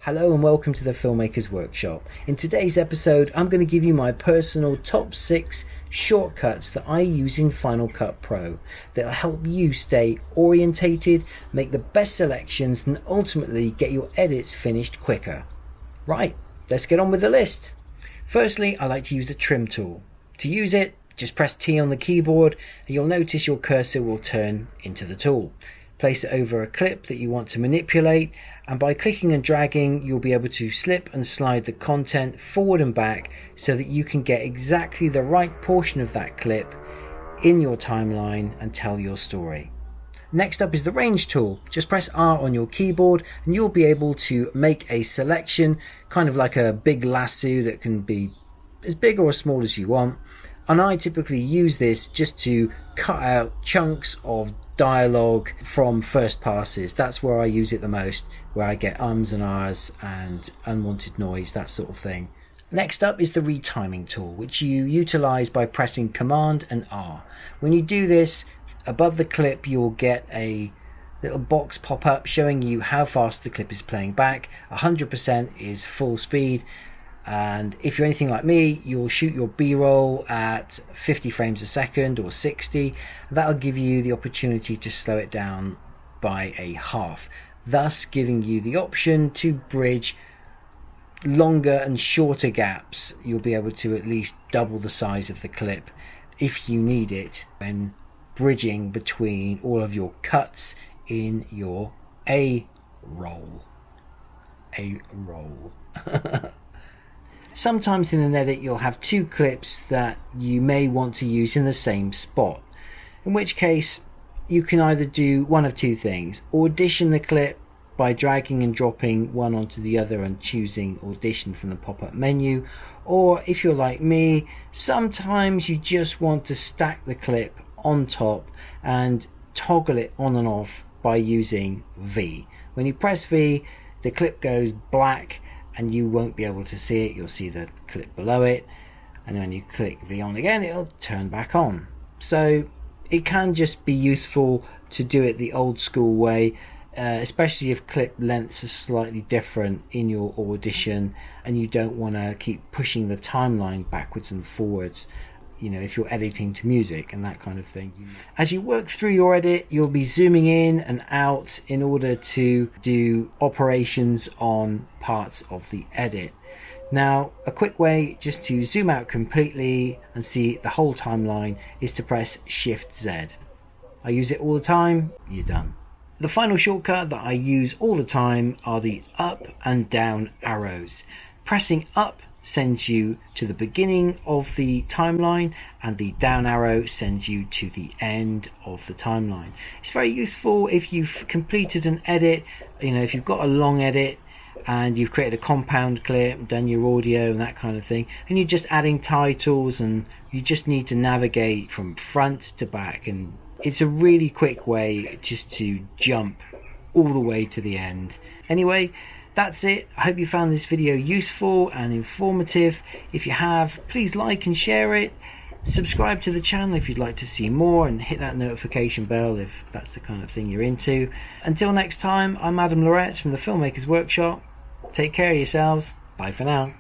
Hello and welcome to the Filmmakers Workshop. In today's episode, I'm going to give you my personal top 6 shortcuts that I use in Final Cut Pro that'll help you stay orientated, make the best selections, and ultimately get your edits finished quicker. Right, let's get on with the list. Firstly, I like to use the trim tool. To use it, just press T on the keyboard and you'll notice your cursor will turn into the tool. Place it over a clip that you want to manipulate, and by clicking and dragging you'll be able to slip and slide the content forward and back so that you can get exactly the right portion of that clip in your timeline and tell your story. Next up is the range tool. Just press R on your keyboard and you'll be able to make a selection, kind of like a big lasso that can be as big or as small as you want. And I typically use this just to cut out chunks of dialogue from first passes. That's where I use it the most, where I get ums and ahs and unwanted noise, that sort of thing. Next up is the Retiming Tool, which you utilize by pressing Command and R. When you do this, above the clip you'll get a little box pop up showing you how fast the clip is playing back. 100% is full speed, and if you're anything like me, you'll shoot your B-roll at 50 frames a second or 60. That'll give you the opportunity to slow it down by a half, thus giving you the option to bridge longer and shorter gaps. You'll be able to at least double the size of the clip if you need it when bridging between all of your cuts in your A-roll. Sometimes in an edit you'll have two clips that you may want to use in the same spot, in which case you can either do one of two things: audition the clip by dragging and dropping one onto the other and choosing audition from the pop-up menu, or if you're like me, sometimes you just want to stack the clip on top and toggle it on and off by using V. When you press V, the clip goes black and you won't be able to see it. You'll see the clip below it, and when you click V on again it'll turn back on. So it can just be useful to do it the old school way, especially if clip lengths are slightly different in your audition and you don't want to keep pushing the timeline backwards and forwards, you know, if you're editing to music and that kind of thing. As you work through your edit, you'll be zooming in and out in order to do operations on parts of the edit. Now, a quick way just to zoom out completely and see the whole timeline is to press Shift Z. I use it all the time. You're done. The final shortcut that I use all the time are the up and down arrows. Pressing up sends you to the beginning of the timeline and the down arrow sends you to the end of the timeline. It's very useful if you've completed an edit, you know, if you've got a long edit and you've created a compound clip, done your audio and that kind of thing, and you're just adding titles and you just need to navigate from front to back, and it's a really quick way just to jump all the way to the end. Anyway, that's it. I hope you found this video useful and informative. If you have, please like and share it. Subscribe to the channel if you'd like to see more, and hit that notification bell if that's the kind of thing you're into. Until next time, I'm Adam Loretz from the Filmmakers Workshop. Take care of yourselves. Bye for now.